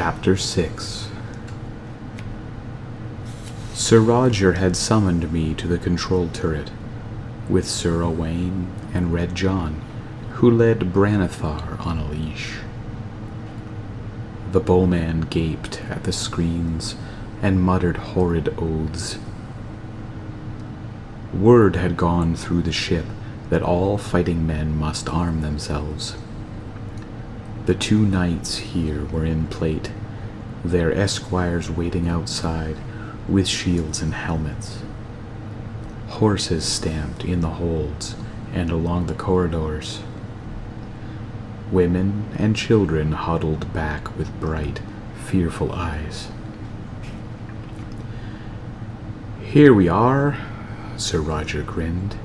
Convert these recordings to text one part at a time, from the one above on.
Chapter 6. Sir Roger had summoned me to the control turret, with Sir Owain and Red John, who led Branithar on a leash. The bowman gaped at the screens and muttered horrid oaths. Word had gone through the ship that all fighting men must arm themselves. The 2 knights here were in plate, their esquires waiting outside with shields and helmets. Horses stamped in the holds and along the corridors. Women and children huddled back with bright, fearful eyes. "Here we are," Sir Roger grinned.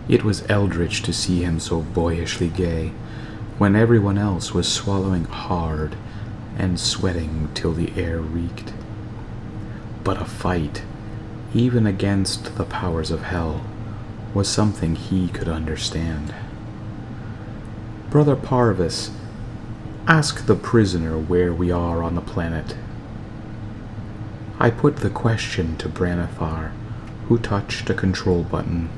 It was eldritch to see him so boyishly gay, when everyone else was swallowing hard and sweating till the air reeked. But a fight, even against the powers of hell, was something he could understand. "Brother Parvis, ask the prisoner where we are on the planet." I put the question to Branithar, who touched a control button.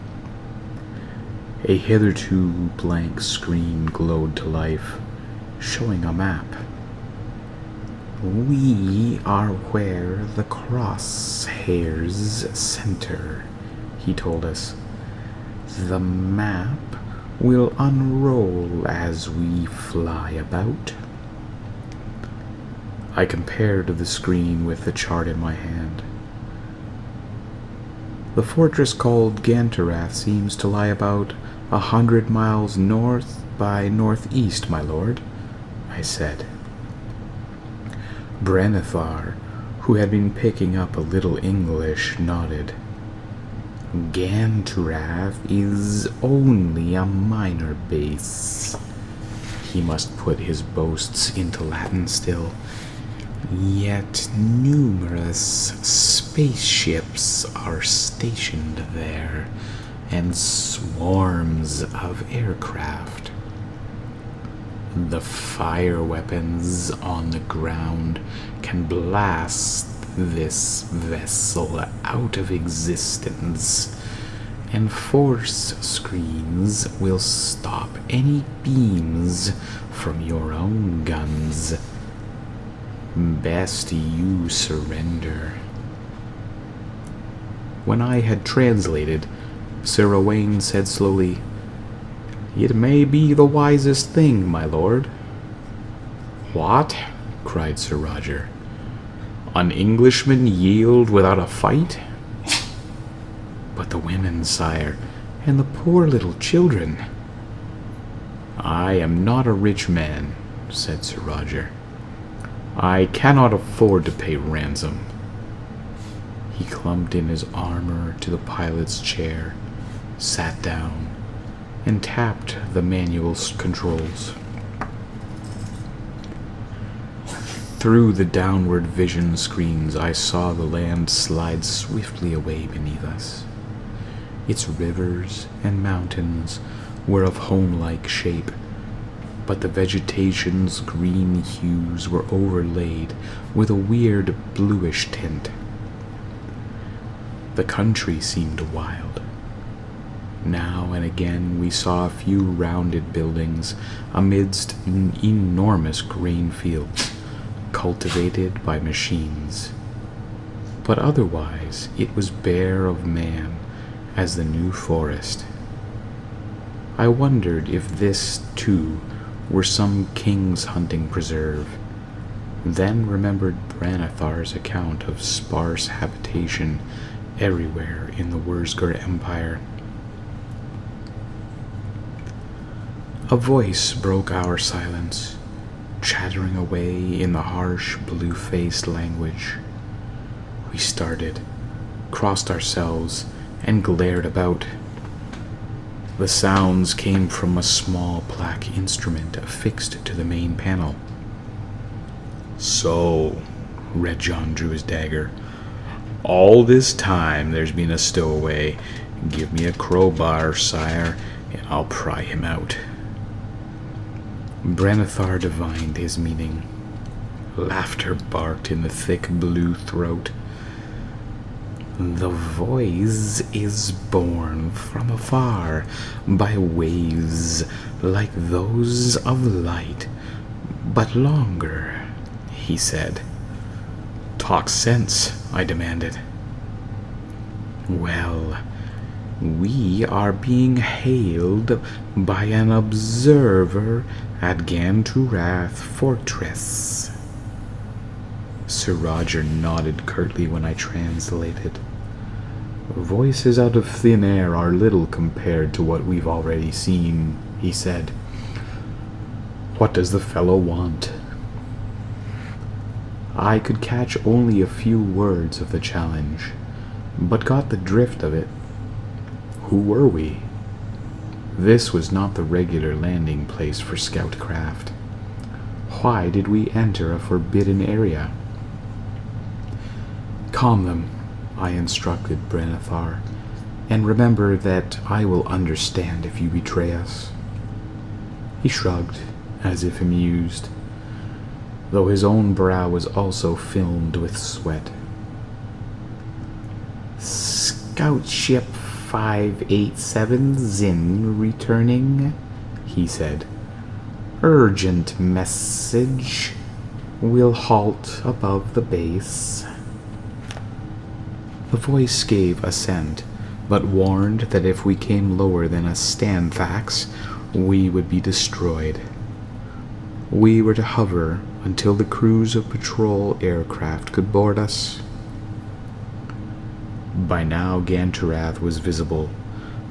A hitherto blank screen glowed to life, showing a map. "We are where the crosshairs center," he told us. "The map will unroll as we fly about." I compared the screen with the chart in my hand. "The fortress called Gantarath seems to lie about 100 miles north by northeast, my lord," I said. Branithar, who had been picking up a little English, nodded. "Gantarath is only a minor base." He must put his boasts into Latin still. "Yet numerous spaceships are stationed there, and swarms of aircraft. The fire weapons on the ground can blast this vessel out of existence, and force screens will stop any beams from your own guns. Best you surrender." When I had translated, Sir Owain said slowly, "It may be the wisest thing, my lord." "What?" cried Sir Roger. "An Englishman yield without a fight?" "But the women, sire, and the poor little children." "I am not a rich man," said Sir Roger. "I cannot afford to pay ransom." He clumped in his armor to the pilot's chair, sat down, and tapped the manual controls. Through the downward vision screens, I saw the land slide swiftly away beneath us. Its rivers and mountains were of home-like shape, but the vegetation's green hues were overlaid with a weird bluish tint. The country seemed wild. Now and again we saw a few rounded buildings amidst enormous grain fields, cultivated by machines. But otherwise it was bare of man as the New Forest. I wondered if this, too, were some king's hunting preserve, then remembered Branithar's account of sparse habitation everywhere in the Wurzgur Empire. A voice broke our silence, chattering away in the harsh, blue-faced language. We started, crossed ourselves, and glared about. The sounds came from a small black instrument affixed to the main panel. "So," Red John drew his dagger, "all this time there's been a stowaway. Give me a crowbar, sire, and I'll pry him out." Branithar divined his meaning. Laughter barked in the thick blue throat. The voice is borne from afar by waves like those of light, but longer, he said. Talk sense, I demanded. Well, we are being hailed by an observer at Ganturath Fortress. Sir Roger nodded curtly when I translated. Voices out of thin air are little compared to what we've already seen, he said. What does the fellow want? I could catch only a few words of the challenge, but got the drift of it. Who were we? This was not the regular landing place for scout craft. Why did we enter a forbidden area? Calm them, I instructed Branethar, and remember that I will understand if you betray us. He shrugged, as if amused, though his own brow was also filmed with sweat. Scout ship 587 Zin returning, he said. Urgent message. We'll halt above the base. The voice gave assent, but warned that if we came lower than a Stanthax, we would be destroyed. We were to hover until the crews of patrol aircraft could board us. By now Ganturath was visible,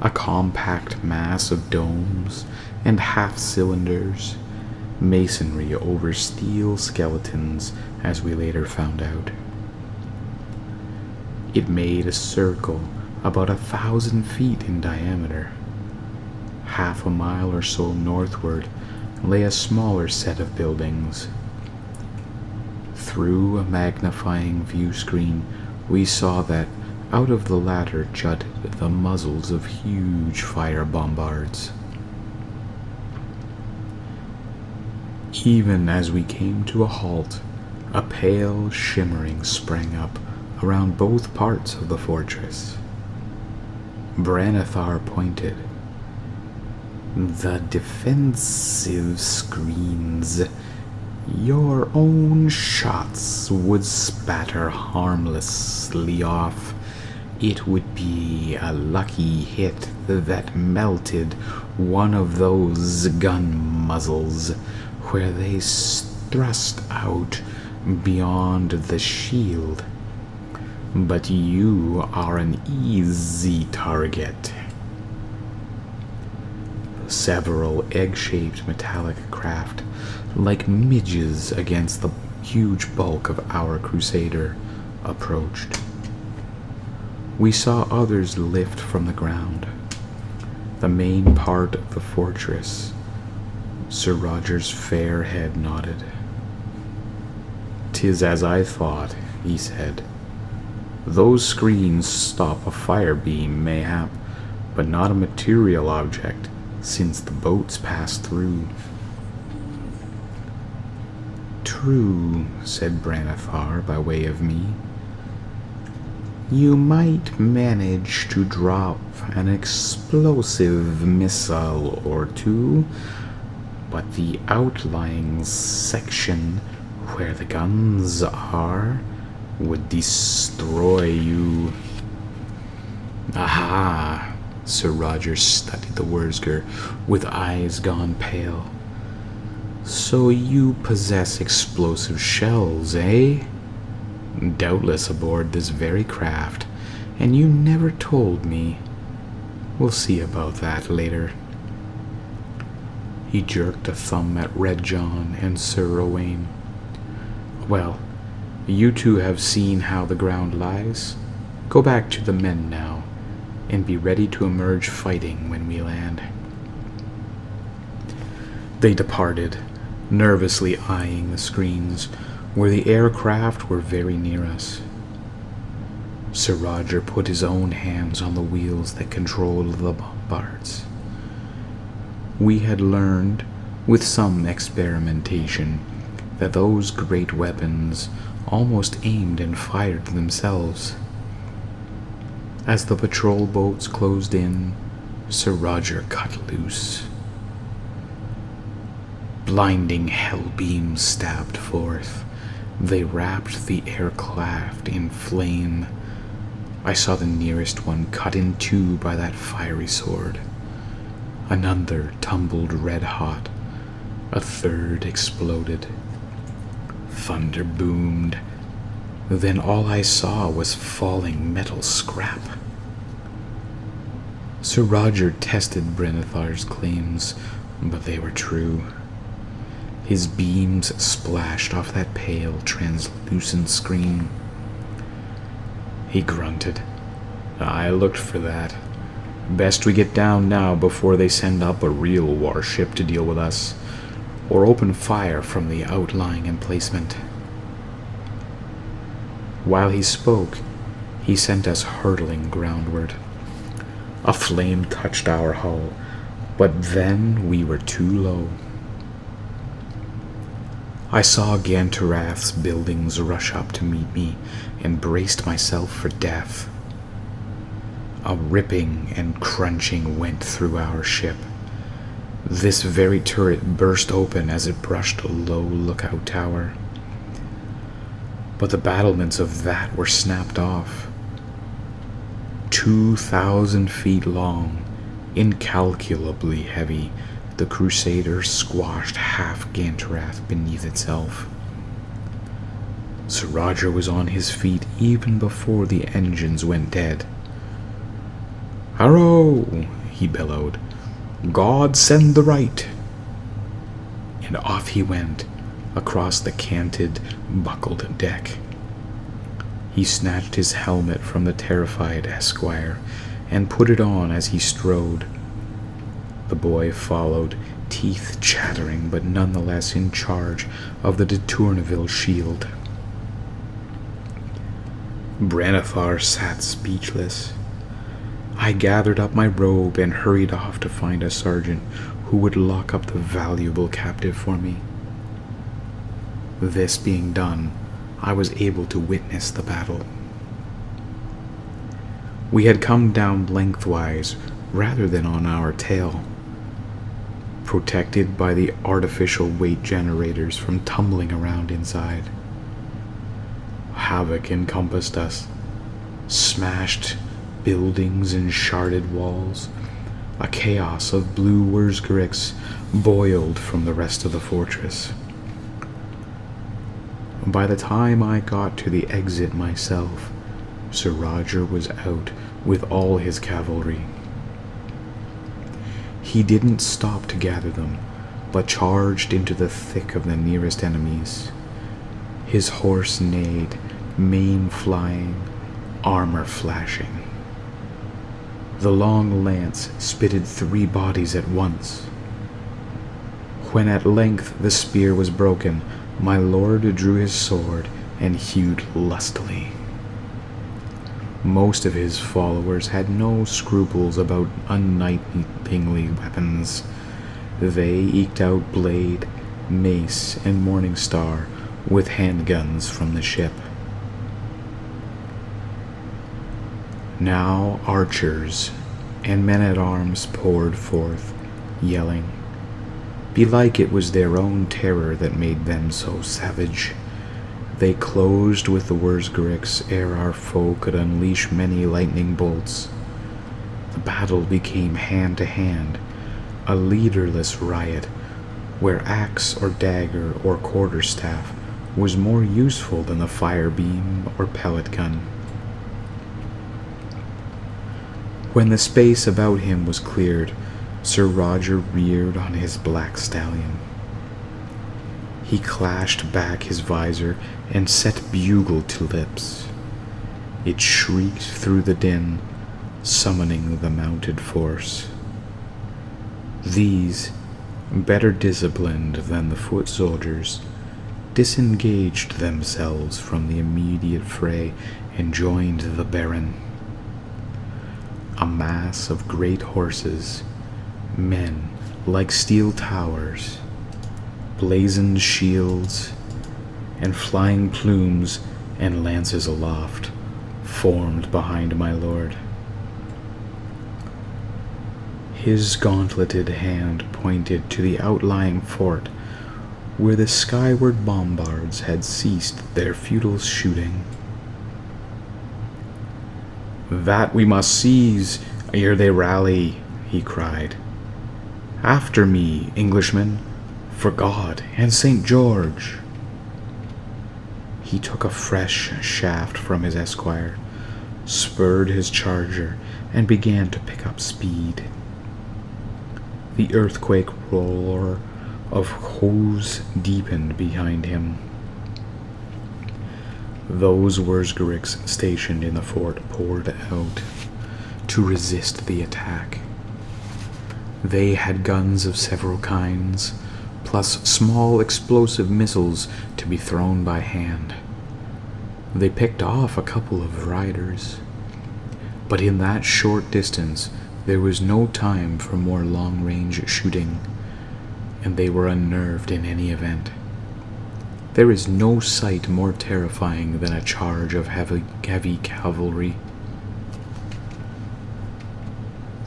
a compact mass of domes and half-cylinders, masonry over steel skeletons, as we later found out. It made a circle about 1,000 feet in diameter. Half a mile or so northward lay a smaller set of buildings. Through a magnifying view screen, we saw that out of the latter jutted the muzzles of huge fire bombards. Even as we came to a halt, a pale shimmering sprang up around both parts of the fortress. Branethar pointed. The defensive screens. Your own shots would spatter harmlessly off. It would be a lucky hit that melted one of those gun muzzles where they thrust out beyond the shield. But you are an easy target. Several egg-shaped metallic craft, like midges against the huge bulk of our Crusader, approached. We saw others lift from the ground. The main part of the fortress. Sir Roger's fair head nodded. "'Tis as I thought," he said. "Those screens stop a fire beam, mayhap, but not a material object, since the boats pass through." "True," said Branethar by way of me. "You might manage to drop an explosive missile or two, but the outlying section where the guns are would destroy you." "Aha!" Sir Roger studied the Wurzger with eyes gone pale. "So you possess explosive shells, eh? Doubtless aboard this very craft, and you never told me. We'll see about that later." He jerked a thumb at Red John and Sir Owain. "Well, you two have seen how the ground lies. Go back to the men now, and be ready to emerge fighting when we land." They departed, nervously eyeing the screens, where the aircraft were very near us. Sir Roger put his own hands on the wheels that controlled the bombards. We had learned, with some experimentation, that those great weapons almost aimed and fired themselves. As the patrol boats closed in, Sir Roger cut loose. Blinding hell beams stabbed forth. They wrapped the aircraft in flame. I saw the nearest one cut in two by that fiery sword. Another tumbled red hot. A third exploded. Thunder boomed. Then all I saw was falling metal scrap. Sir Roger tested Brenathar's claims, but they were true. His beams splashed off that pale, translucent screen. He grunted. I looked for that. Best we get down now before they send up a real warship to deal with us, or open fire from the outlying emplacement. While he spoke, he sent us hurtling groundward. A flame touched our hull, but then we were too low. I saw Gantarath's buildings rush up to meet me and braced myself for death. A ripping and crunching went through our ship. This very turret burst open as it brushed a low lookout tower. But the battlements of that were snapped off. 2,000 feet long, incalculably heavy, the Crusader squashed half Gantarath beneath itself. Sir Roger was on his feet even before the engines went dead. "Hurrow!" he bellowed. "God send the right!" And off he went, across the canted, buckled deck. He snatched his helmet from the terrified Esquire and put it on as he strode. The boy followed, teeth chattering but nonetheless in charge of the de Tourneville shield. Branethar sat speechless. I gathered up my robe and hurried off to find a sergeant who would lock up the valuable captive for me. This being done, I was able to witness the battle. We had come down lengthwise rather than on our tail, protected by the artificial weight generators from tumbling around inside. Havoc encompassed us, smashed buildings and sharded walls. A chaos of blue Wurzgriks boiled from the rest of the fortress. By the time I got to the exit myself, Sir Roger was out with all his cavalry. He didn't stop to gather them, but charged into the thick of the nearest enemies. His horse neighed, mane flying, armor flashing. The long lance spitted 3 bodies at once. When at length the spear was broken, my lord drew his sword and hewed lustily. Most of his followers had no scruples about unknightly weapons. They eked out blade, mace, and morning star with handguns from the ship. Now archers and men-at-arms poured forth, yelling. Belike it was their own terror that made them so savage. They closed with the Wurzgriks ere our foe could unleash many lightning bolts. The battle became hand-to-hand, a leaderless riot, where axe or dagger or quarterstaff was more useful than the fire beam or pellet gun. When the space about him was cleared, Sir Roger reared on his black stallion. He clashed back his visor and set bugle to lips. It shrieked through the din, summoning the mounted force. These, better disciplined than the foot soldiers, disengaged themselves from the immediate fray and joined the Baron. A mass of great horses, men like steel towers, blazoned shields, and flying plumes and lances aloft formed behind my lord. His gauntleted hand pointed to the outlying fort where the skyward bombards had ceased their futile shooting. "That we must seize ere they rally," he cried. "After me, Englishmen, for God and St. George!" He took a fresh shaft from his esquire, spurred his charger, and began to pick up speed. The earthquake roar of hoofs deepened behind him. Those Wurzgeriks stationed in the fort poured out to resist the attack. They had guns of several kinds, plus small explosive missiles to be thrown by hand. They picked off a couple of riders, but in that short distance there was no time for more long-range shooting, and they were unnerved in any event. There is no sight more terrifying than a charge of heavy cavalry.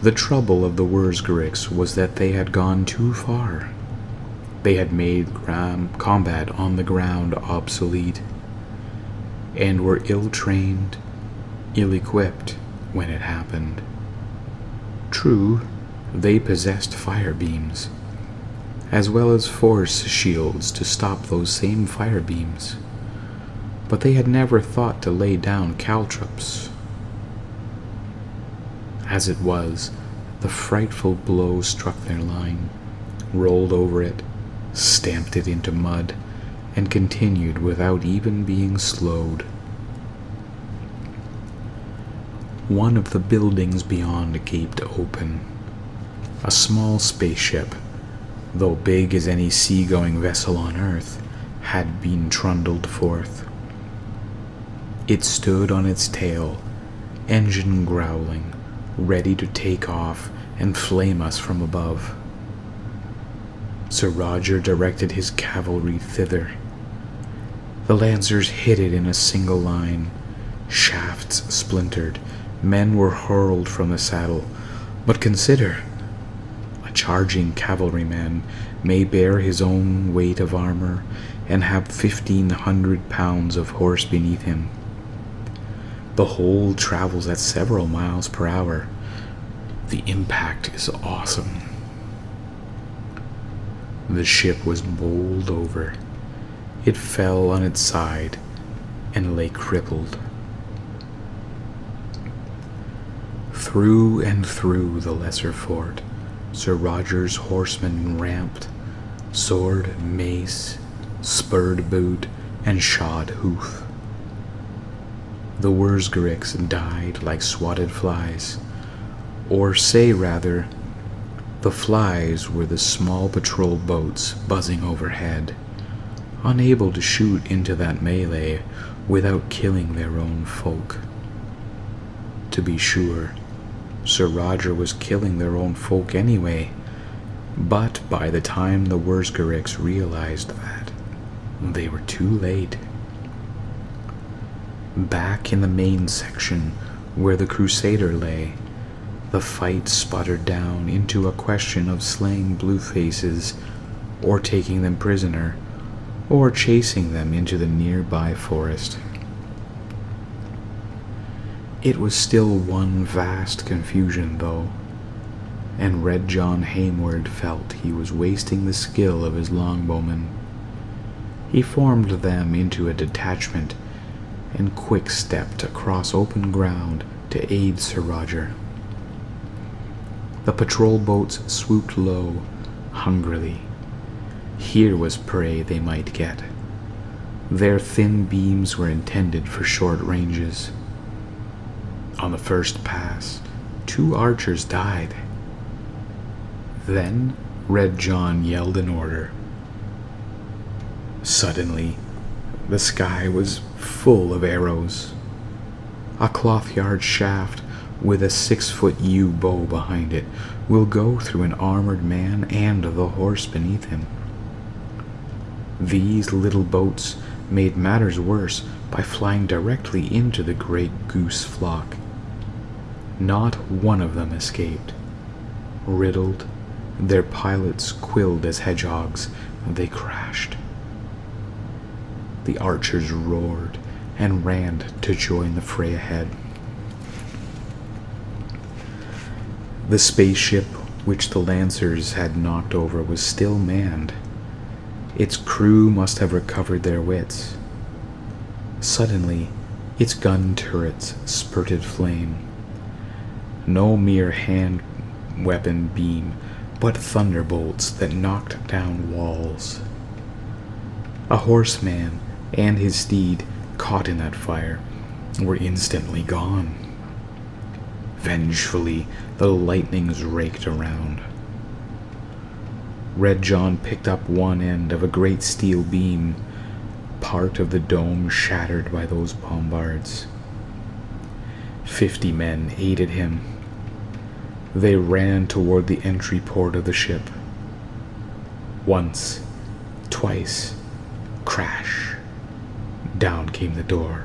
The trouble of the Wurzgeriks was that they had gone too far. They had made combat on the ground obsolete, and were ill-trained, ill-equipped when it happened. True, they possessed fire beams, as well as force shields to stop those same fire beams, but they had never thought to lay down caltrops. As it was, the frightful blow struck their line, rolled over it, stamped it into mud, and continued without even being slowed. One of the buildings beyond gaped open. A small spaceship, though big as any seagoing vessel on Earth, had been trundled forth. It stood on its tail, engine growling, ready to take off and flame us from above. Sir Roger directed his cavalry thither. The lancers hit it in a single line. Shafts splintered. Men were hurled from the saddle. But consider, a charging cavalryman may bear his own weight of armor and have 1,500 pounds of horse beneath him. The whole travels at several miles per hour. The impact is awesome. The ship was bowled over. It fell on its side and lay crippled. Through and through the lesser fort, Sir Roger's horsemen ramped, sword, mace, spurred boot, and shod hoof. The Wurzgeriks died like swatted flies, or say rather, the flies were the small patrol boats buzzing overhead, unable to shoot into that melee without killing their own folk. To be sure, Sir Roger was killing their own folk anyway, but by the time the Wurzgeriks realized that, they were too late. Back in the main section, where the Crusader lay, the fight sputtered down into a question of slaying Bluefaces, or taking them prisoner, or chasing them into the nearby forest. It was still one vast confusion, though, and Red John Hayward felt he was wasting the skill of his longbowmen. He formed them into a detachment and quick-stepped across open ground to aid Sir Roger. The patrol boats swooped low, hungrily. Here was prey they might get. Their thin beams were intended for short ranges. On the first pass, 2 archers died. Then Red John yelled an order. Suddenly, the sky was full of arrows. A cloth-yard shaft with a 6-foot yew bow behind it will go through an armored man and the horse beneath him. These little boats made matters worse by flying directly into the great goose flock. Not one of them escaped. Riddled, their pilots quilled as hedgehogs, they crashed. The archers roared and ran to join the fray ahead. The spaceship which the Lancers had knocked over was still manned. Its crew must have recovered their wits. Suddenly, its gun turrets spurted flame. No mere hand weapon beam, but thunderbolts that knocked down walls. A horseman and his steed, caught in that fire, were instantly gone. Vengefully, the lightnings raked around. Red John picked up one end of a great steel beam, part of the dome shattered by those bombards. 50 men aided him. They ran toward the entry port of the ship. Once, twice, crash. Down came the door,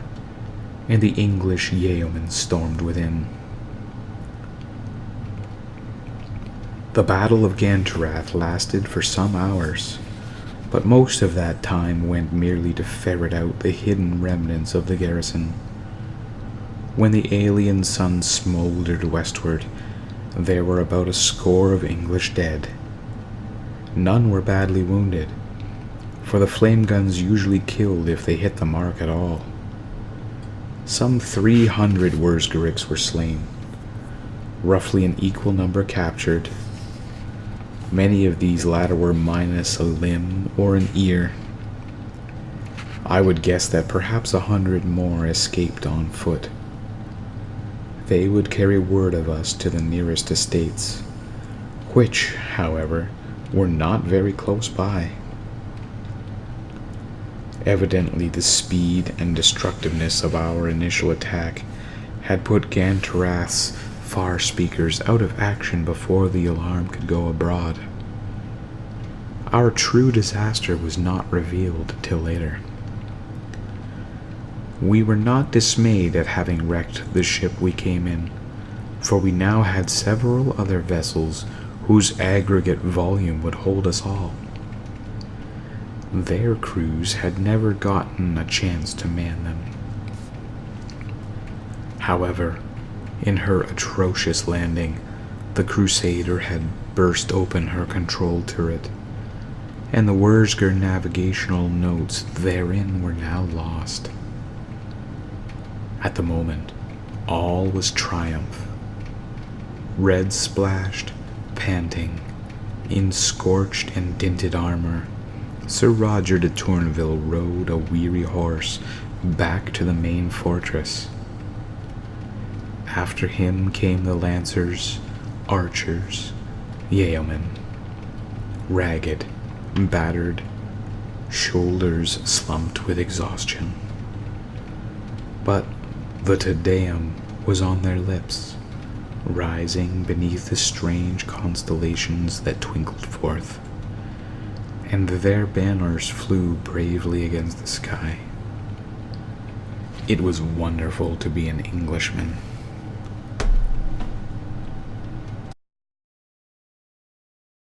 and the English yeomen stormed within. The Battle of Gantarath lasted for some hours, but most of that time went merely to ferret out the hidden remnants of the garrison. When the alien sun smoldered westward, there were about a score of English dead. None were badly wounded, for the flame guns usually killed if they hit the mark at all. Some 300 Wurzgeriks were slain, roughly an equal number captured. Many of these latter were minus a limb or an ear. I would guess that perhaps 100 more escaped on foot. They would carry word of us to the nearest estates, which, however, were not very close by. Evidently, the speed and destructiveness of our initial attack had put Gantarath's far speakers out of action before the alarm could go abroad. Our true disaster was not revealed till later. We were not dismayed at having wrecked the ship we came in, for we now had several other vessels whose aggregate volume would hold us all. Their crews had never gotten a chance to man them. However, in her atrocious landing, the Crusader had burst open her control turret, and the Wurzger navigational notes therein were now lost. At the moment, all was triumph. Red splashed, panting, in scorched and dinted armor, Sir Roger de Tourneville rode a weary horse back to the main fortress. After him came the lancers, archers, yeomen, ragged, battered, shoulders slumped with exhaustion. But the Te Deum was on their lips, rising beneath the strange constellations that twinkled forth, and their banners flew bravely against the sky. It was wonderful to be an Englishman.